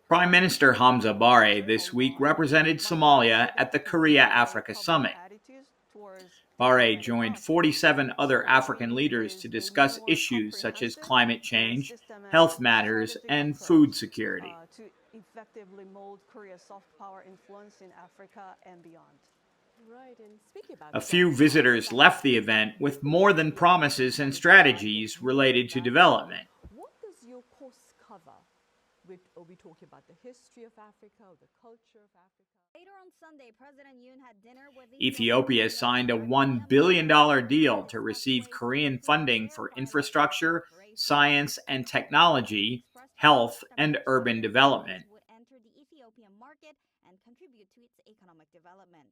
Prime Minister Hamza Barre this week represented Somalia at the Korea-Africa Summit. Barre joined 47 other African leaders to discuss issues such as climate change, health matters, and food security. To effectively mold Korea's soft power influence in Africa and beyond. Right, and speaking about A few visitors left the event with more than promises and strategies related to development. what does your course cover? Are we talking about the history of Africa or the culture of Africa? Later on Sunday, President Yoon had dinner with Ethiopia signed a $1 billion deal to receive Korean funding for infrastructure, science and technology, health, and urban development. would enter the Ethiopian market and contribute to its economic development.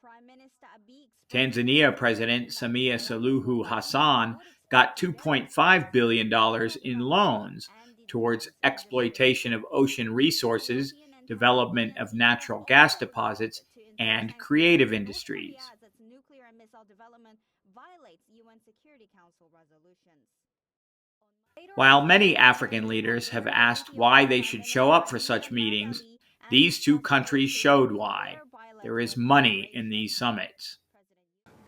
Prime Minister Abiy Tanzania President Samia Suluhu Hassan got $2.5 billion in loans towards exploitation of ocean resources, development of natural gas deposits, and creative industries. Nuclear and missile development violates UN Security Council resolutions. While many African leaders have asked why they should show up for such meetings, these two countries showed why. There is money in these summits.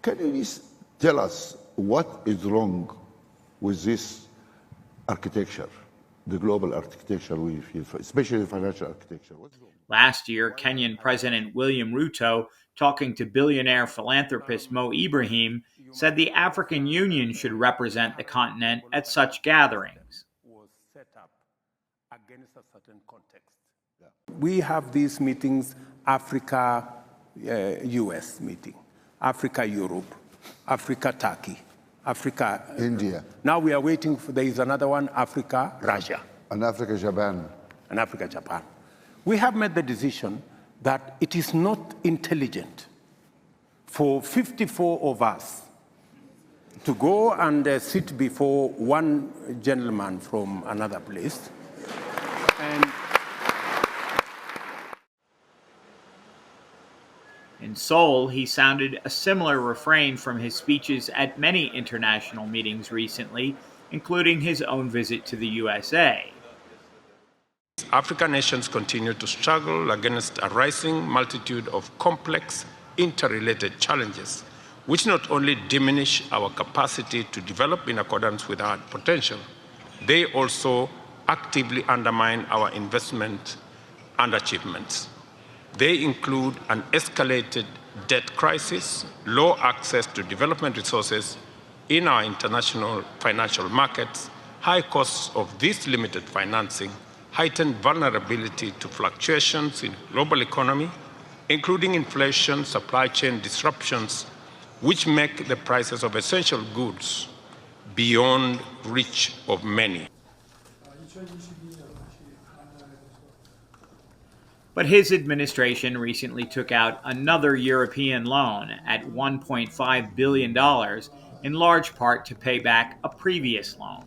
Can you please tell us what is wrong with this architecture, the global architecture we feel, especially the financial architecture? What's wrong? Last year, Kenyan President William Ruto, talking to billionaire philanthropist Mo Ibrahim, said the African Union should represent the continent at such gatherings. Was set up against a certain context. We have these meetings, Africa, US meeting, Africa, Europe, Africa, Turkey, Africa, India. Now we are waiting for, there is another one, Africa, Russia. And Africa, Japan. And Africa, Japan. We have made the decision that it is not intelligent for 54 of us to go and sit before one gentleman from another place. And in Seoul, he sounded a similar refrain from his speeches at many international meetings recently, including his own visit to the USA. African nations continue to struggle against a rising multitude of complex, interrelated challenges, which not only diminish our capacity to develop in accordance with our potential, they also actively undermine our investment and achievements. They include an escalated debt crisis, low access to development resources in our international financial markets, high costs of this limited financing, heightened vulnerability to fluctuations in global economy, including inflation, supply chain disruptions, which make the prices of essential goods beyond reach of many. But his administration recently took out another European loan at $1.5 billion, in large part to pay back a previous loan.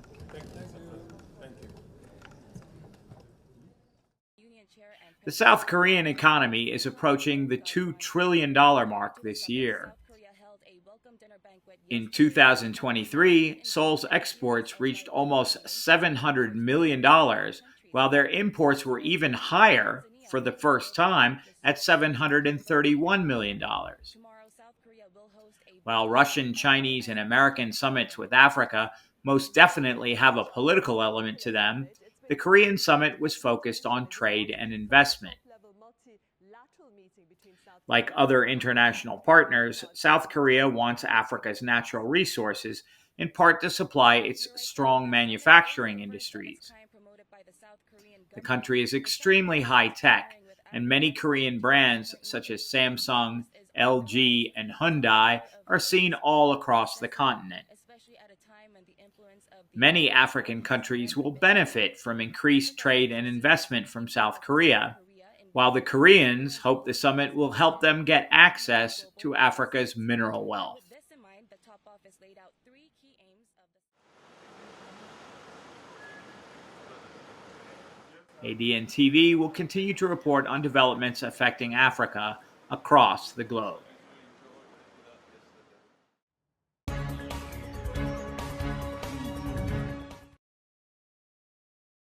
The South Korean economy is approaching the $2 trillion mark this year. In 2023, Seoul's exports reached almost $700 million, while their imports were even higher for the first time at $731 million. While Russian, Chinese, and American summits with Africa most definitely have a political element to them, the Korean summit was focused on trade and investment. Like other international partners, South Korea wants Africa's natural resources, in part to supply its strong manufacturing industries. The country is extremely high-tech, and many Korean brands such as Samsung, LG, and Hyundai are seen all across the continent. Many African countries will benefit from increased trade and investment from South Korea, while the Koreans hope the summit will help them get access to Africa's mineral wealth. ADN TV will continue to report on developments affecting Africa across the globe.